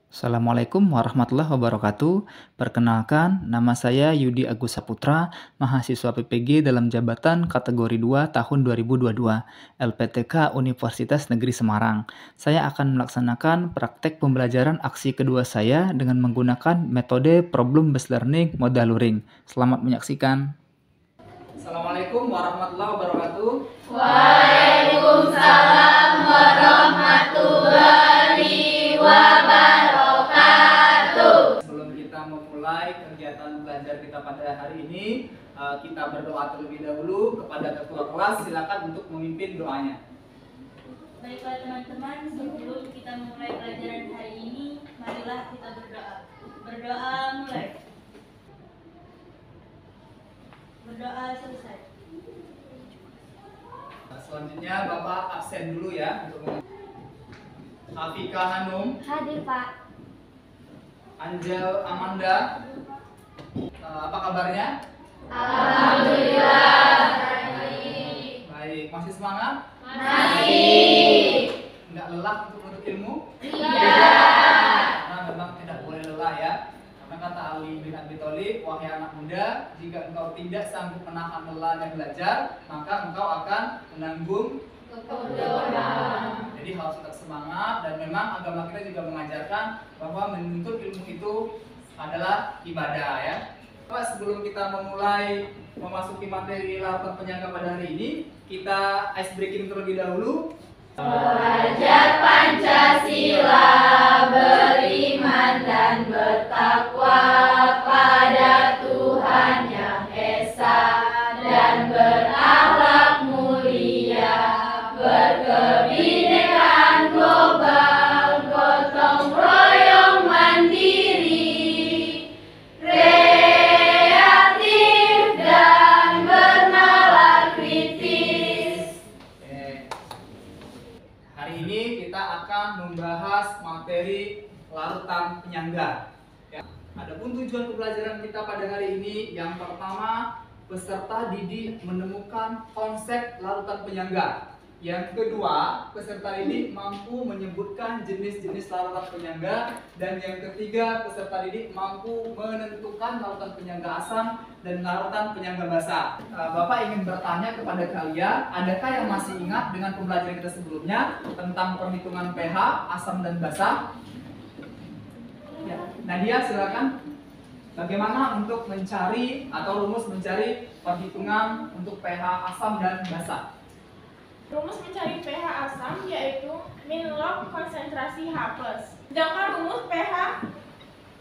Assalamualaikum warahmatullahi wabarakatuh. Perkenalkan, nama saya Yudi Agus Saputra, mahasiswa PPG dalam jabatan kategori 2 tahun 2022, LPTK Universitas Negeri Semarang. Saya akan melaksanakan praktek pembelajaran aksi kedua saya dengan menggunakan metode problem-based learning modal luring. Selamat menyaksikan. Assalamualaikum warahmatullahi wabarakatuh. Waalaikumsalam warahmatullahi wabarakatuh. Sebelum kita memulai kegiatan belajar kita pada hari ini, kita berdoa terlebih dahulu. Kepada ketua kelas, silakan untuk memimpin doanya. Baiklah teman-teman, sebelum kita memulai pelajaran hari ini, marilah kita berdoa. Berdoa mulai. Berdoa selesai. Selanjutnya Bapak absen dulu ya untuk Afika Hanum, Hadir Pak. Angel Amanda, apa kabarnya? Alhamdulillah. Baik, masih semangat? Masih. Enggak lelah untuk menuntut ilmu? Tidak. Karena memang tidak boleh lelah ya. Karena kata Ali bin Abi Thalib, wahai anak muda, jika engkau tidak sanggup menahan lelahnya belajar, maka engkau akan menanggung kebodohan. Jadi harus tetap semangat, dan memang agama kita juga mengajarkan bahwa menuntut ilmu itu adalah ibadah ya. Pak, sebelum kita memulai memasuki materi larutan penyangga pada hari ini, kita ice breaking terlebih dahulu. Belajar Pancasila, beriman dan bertakwa pada Tuhan Yang Esa, dan berakhlak mulia, berkebinekaan global, gotong royong mandiri, kreatif dan bernalar kritis. Hari ini kita akan membahas materi larutan penyangga. Ya. Adapun tujuan pembelajaran kita pada hari ini, yang pertama, peserta didik menemukan konsep larutan penyangga. Yang kedua, peserta didik mampu menyebutkan jenis-jenis larutan penyangga. Dan yang ketiga, peserta didik mampu menentukan larutan penyangga asam dan larutan penyangga basa. Bapak ingin bertanya kepada kalian, adakah yang masih ingat dengan pembelajaran kita sebelumnya tentang perhitungan pH, asam dan basa? Ya. Nadia, silakan. Bagaimana untuk mencari atau rumus mencari perhitungan untuk pH asam dan basa? Rumus mencari pH asam yaitu min log konsentrasi H+. Sedangkan rumus pH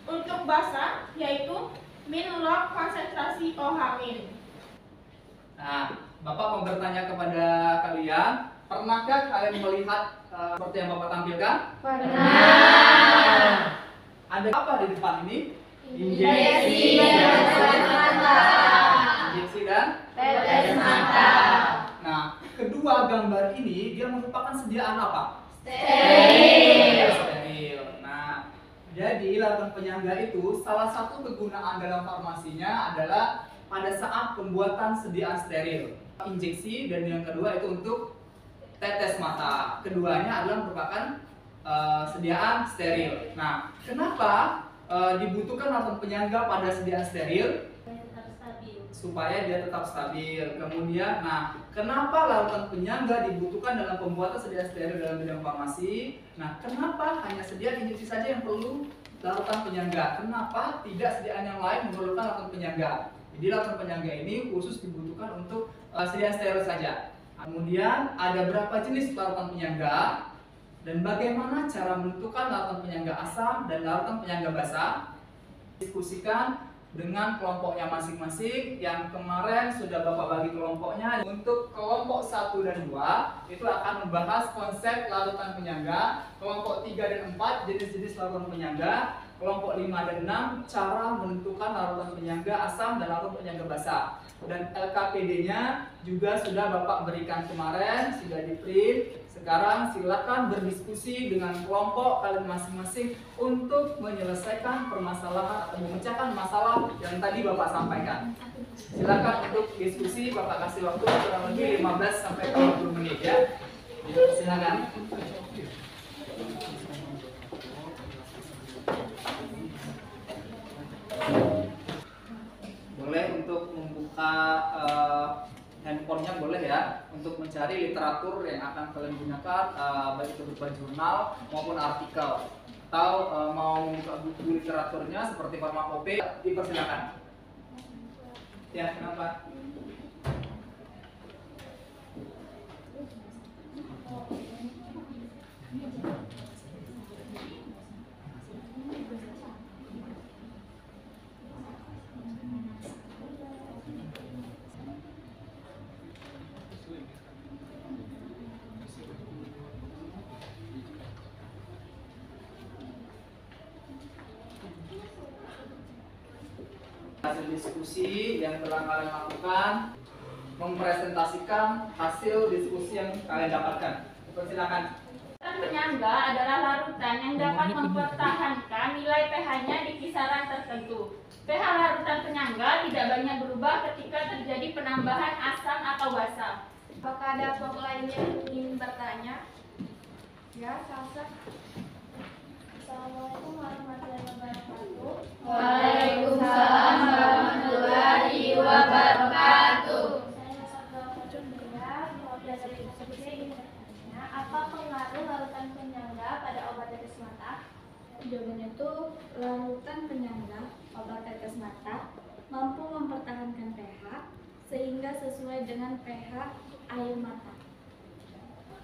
untuk basa yaitu min log konsentrasi OH-. Nah, Bapak mau bertanya kepada kalian, pernahkah kalian melihat seperti yang Bapak tampilkan? Pernah. Ada apa di depan ini? Injeksi dan tetes mata. Injeksi dan Tetes mata. Nah, kedua gambar ini dia merupakan sediaan apa? Steril. Steril. Nah, jadi larutan penyangga itu salah satu kegunaan dalam farmasinya adalah pada saat pembuatan sediaan steril. Injeksi, dan yang kedua itu untuk tetes mata. Keduanya adalah merupakan sediaan steril. Nah, kenapa dibutuhkan larutan penyangga pada sediaan steril? Supaya dia tetap stabil. Kemudian, nah, kenapa larutan penyangga dibutuhkan dalam pembuatan sediaan steril dalam bidang farmasi? Nah, kenapa hanya sediaan injeksi saja yang perlu larutan penyangga? Kenapa tidak sediaan yang lain memerlukan larutan penyangga? Jadi larutan penyangga ini khusus dibutuhkan untuk sediaan steril saja. Kemudian, ada berapa jenis larutan penyangga? Dan bagaimana cara menentukan larutan penyangga asam dan larutan penyangga basa? Diskusikan dengan kelompoknya masing-masing. Yang kemarin sudah Bapak bagi kelompoknya. Untuk kelompok 1 dan 2 itu akan membahas konsep larutan penyangga. Kelompok 3 dan 4 jenis-jenis larutan penyangga. Kelompok 5 dan 6 cara menentukan larutan penyangga asam dan larutan penyangga basa. Dan LKPD-nya juga sudah Bapak berikan kemarin, sudah di-print. Sekarang silakan berdiskusi dengan kelompok kalian masing-masing untuk menyelesaikan permasalahan atau memecahkan masalah yang tadi Bapak sampaikan. Silakan untuk diskusi, Bapak kasih waktu kurang lebih 15 sampai 20 menit ya. Silakan. cari literatur yang akan kalian gunakan, baik itu berupa jurnal maupun artikel, atau mau buka buku literaturnya seperti farmakope, dipersilakan. Ya, kenapa? Hasil diskusi yang telah kalian lakukan, mempresentasikan hasil diskusi yang kalian dapatkan. Persilakan. Larutan penyangga adalah larutan yang dapat mempertahankan nilai pH-nya di kisaran tertentu. pH larutan penyangga tidak banyak berubah ketika terjadi penambahan asam atau basa. Apakah ada kelompok lainnya yang ingin bertanya? Ya, Salsa. Assalamualaikum warahmatullahi wabarakatuh. Waalaikumsalam warahmatullahi wabarakatuh. Saya Sabda Fajulia, mewakili dari diskusi ingin bertanya, apa pengaruh larutan penyangga pada obat tetes mata? Jawabannya itu larutan penyangga obat tetes mata mampu mempertahankan pH sehingga sesuai dengan pH air mata.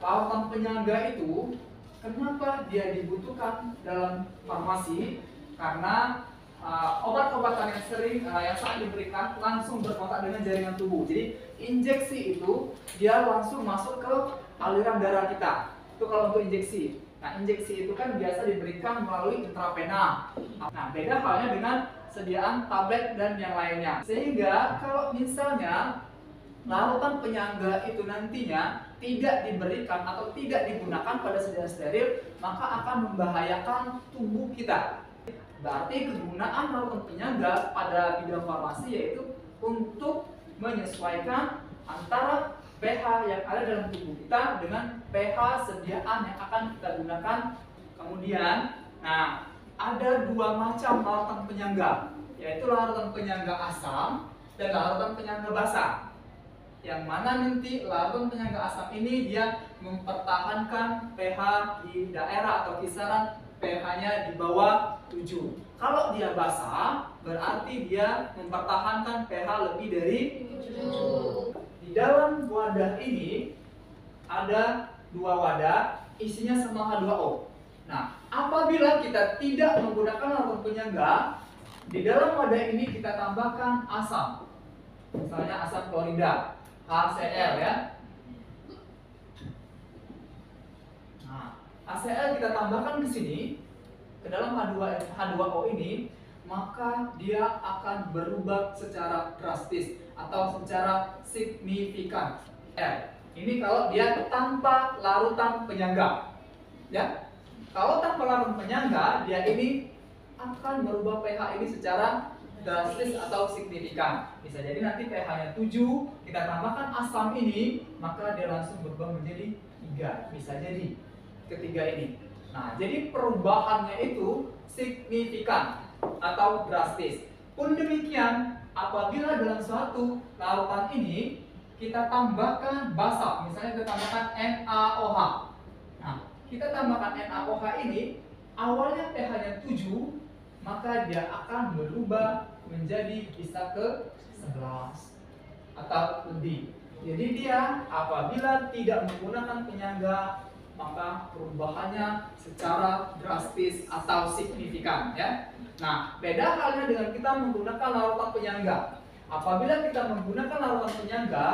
Larutan penyangga itu kenapa dia dibutuhkan dalam farmasi? Karena obat-obatan yang sering yang saat diberikan langsung berkontak dengan jaringan tubuh. Jadi injeksi itu dia langsung masuk ke aliran darah kita. Itu kalau untuk injeksi. Nah, injeksi itu kan biasa diberikan melalui intravena. Nah, beda halnya dengan sediaan tablet dan yang lainnya. Sehingga kalau misalnya larutan penyangga itu nantinya tidak diberikan atau tidak digunakan pada sediaan steril, maka akan membahayakan tubuh kita. Berarti kegunaan larutan penyangga pada bidang farmasi yaitu untuk menyesuaikan antara pH yang ada dalam tubuh kita dengan pH sediaan yang akan kita gunakan. Kemudian, nah, ada dua macam larutan penyangga, yaitu larutan penyangga asam dan larutan penyangga basa. Yang mana nanti larutan penyangga asam ini dia mempertahankan pH di daerah atau kisaran pH-nya di bawah 7. Kalau dia basa, berarti dia mempertahankan pH lebih dari 7. Di dalam wadah ini ada dua wadah, isinya sama H2O. Nah, apabila kita tidak menggunakan larutan penyangga, di dalam wadah ini kita tambahkan asam. Misalnya asam klorida, HCl ya. Nah, HCl kita tambahkan ke sini ke dalam H2O ini, maka dia akan berubah secara drastis atau secara signifikan. Ini kalau dia tanpa larutan penyangga. Ya. Kalau tanpa larutan penyangga, dia ini akan merubah pH ini secara drastis atau signifikan. Bisa jadi nanti pH-nya 7, kita tambahkan asam ini, maka dia langsung berubah menjadi 3. Bisa jadi ketiga ini. Nah, jadi perubahannya itu signifikan atau drastis. Pun demikian, apabila dalam suatu larutan ini kita tambahkan basa, misalnya kita tambahkan NaOH. Nah, kita tambahkan NaOH ini, awalnya pH-nya 7, maka dia akan berubah menjadi bisa ke 11 atau lebih. Jadi dia apabila tidak menggunakan penyangga, maka perubahannya secara drastis atau signifikan ya. Nah, beda halnya dengan kita menggunakan larutan penyangga. Apabila kita menggunakan larutan penyangga,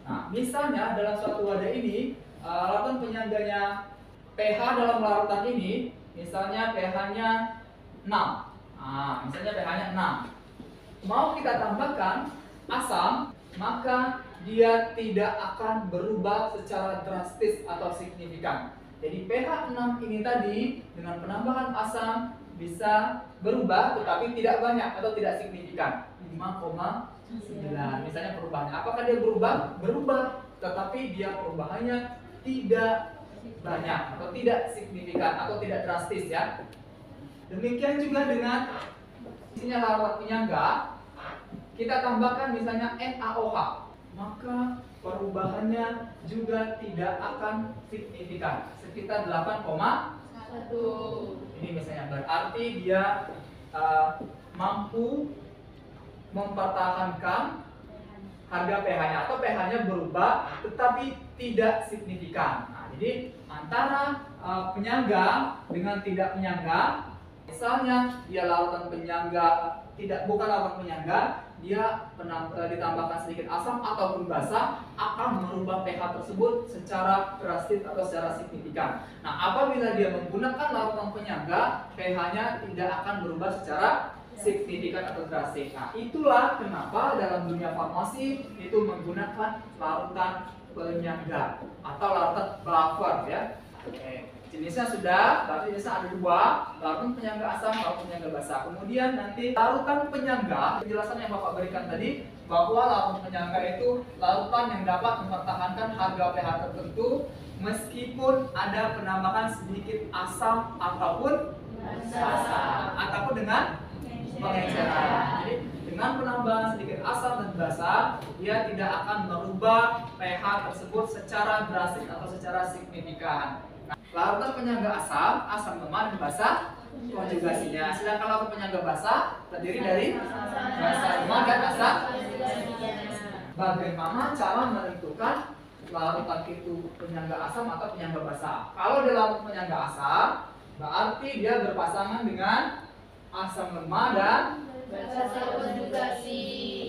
nah misalnya dalam suatu wadah ini larutan penyangganya pH dalam larutan ini misalnya pH-nya 6. Nah, misalnya pH-nya 6. Mau kita tambahkan asam, maka dia tidak akan berubah secara drastis atau signifikan. Jadi pH 6 ini tadi dengan penambahan asam bisa berubah tetapi tidak banyak atau tidak signifikan. 5,9 misalnya perubahannya. Apakah dia berubah? Berubah, tetapi dia perubahannya tidak banyak atau tidak signifikan atau tidak drastis ya. Demikian juga dengan isinya larutan penyangga, kita tambahkan misalnya NaOH. maka perubahannya juga tidak akan signifikan, sekitar 8,1. Ini misalnya berarti dia mampu mempertahankan harga pH-nya atau pH-nya berubah tetapi tidak signifikan. Nah, jadi antara penyangga dengan tidak penyangga, misalnya dia larutan penyangga bukan larutan penyangga, dia ditambahkan sedikit asam ataupun basa, akan merubah pH tersebut secara drastis atau secara signifikan. Nah, apabila dia menggunakan larutan penyangga, pH-nya tidak akan berubah secara signifikan atau drastis. Nah, itulah kenapa dalam dunia farmasi itu menggunakan larutan penyangga atau larutan buffer ya. Oke. Jenisnya sudah, berarti jenisnya ada dua, larutan penyangga asam, larutan penyangga basa. Kemudian nanti larutan penyangga, penjelasan yang Bapak berikan tadi bahwa larutan penyangga itu larutan yang dapat mempertahankan harga pH tertentu meskipun ada penambahan sedikit asam ataupun basa, ataupun dengan pengenceran. Jadi dengan penambahan sedikit asam dan basa, dia tidak akan merubah pH tersebut secara drastis atau secara signifikan. Nah, larutan penyangga asam, asam lemah dan basa konjugasinya. Sedangkan larutan penyangga basa terdiri dari basa lemah dan asam. Bagaimana cara menentukan larutan itu penyangga asam atau penyangga basa? Kalau di larutan penyangga asam, berarti dia berpasangan dengan asam lemah dan basa konjugasi.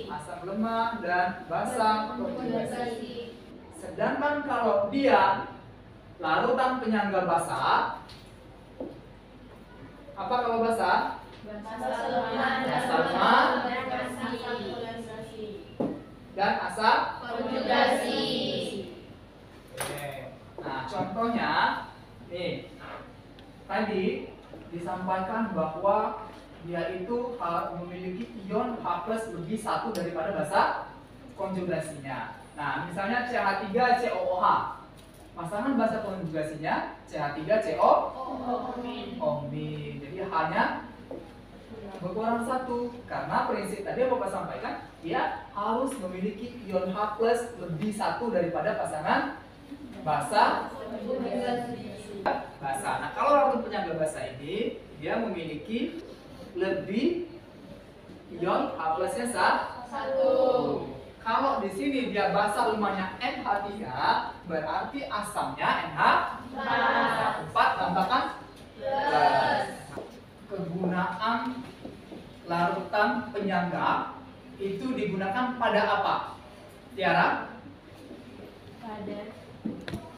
Asam lemah dan basa konjugasi. Sedangkan kalau dia larutan penyangga basa, apa kalau basa? Basa lemah dan asam konjugasi. Oke. Nah, contohnya nih, tadi disampaikan bahwa dia itu memiliki ion H+ lebih 1 daripada basa konjugasinya. Nah, misalnya CH3COOH. Pasangan basa konjugasinya CH3CO omin. Jadi hanya berkurang 1 karena prinsip tadi yang Bapak sampaikan, dia harus memiliki ion H+ lebih 1 daripada pasangan basa basa. Nah, kalau larutan penyangga basa ini dia memiliki lebih ion H+-nya 1. Kalau di sini dia basa lemahnya NH3, berarti asamnya NH4 tambahkan plus. Kegunaan larutan penyangga itu digunakan pada apa? Tiara? Pada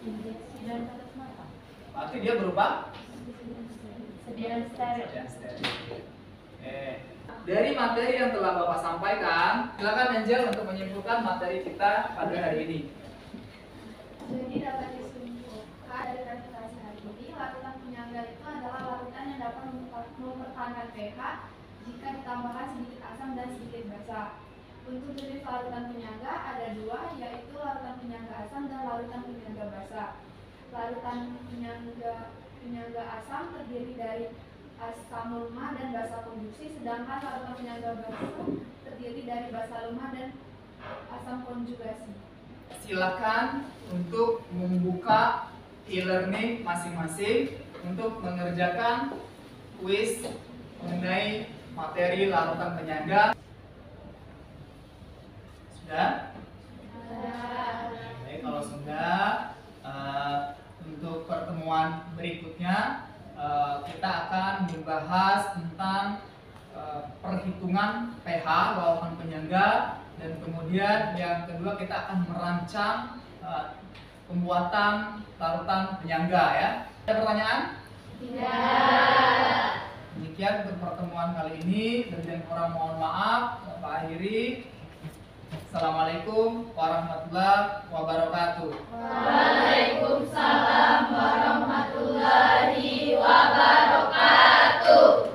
injeksi dan tetes mata. Berarti dia berupa Sediaan steril. Dari materi yang telah Bapak sampaikan, silakan Angel untuk menyimpulkan materi kita pada hari ini. Jadi dapat disimpulkan dari presentasi hari ini, larutan penyangga itu adalah larutan yang dapat mempertahankan pH jika ditambahkan sedikit asam dan sedikit basa. Untuk jenis larutan penyangga ada dua, yaitu larutan penyangga asam dan larutan penyangga basa. Larutan penyangga asam terdiri dari asam lemah dan basa konjuksi, sedangkan larutan penyangga basa terdiri dari basa lemah dan asam konjugasi. Silakan untuk membuka e-learning masing-masing untuk mengerjakan kuis mengenai materi larutan penyangga. Sudah? Baik, kalau sudah, untuk pertemuan berikutnya kita akan membahas tentang perhitungan pH larutan penyangga, dan kemudian yang kedua kita akan merancang pembuatan larutan penyangga ya. Ada pertanyaan? Tidak. Demikian untuk pertemuan kali ini, dan kurang mohon maaf. Bapak akhiri. Assalamualaikum warahmatullahi wabarakatuh. Waalaikumsalam warahmatullahi wabarakatuh.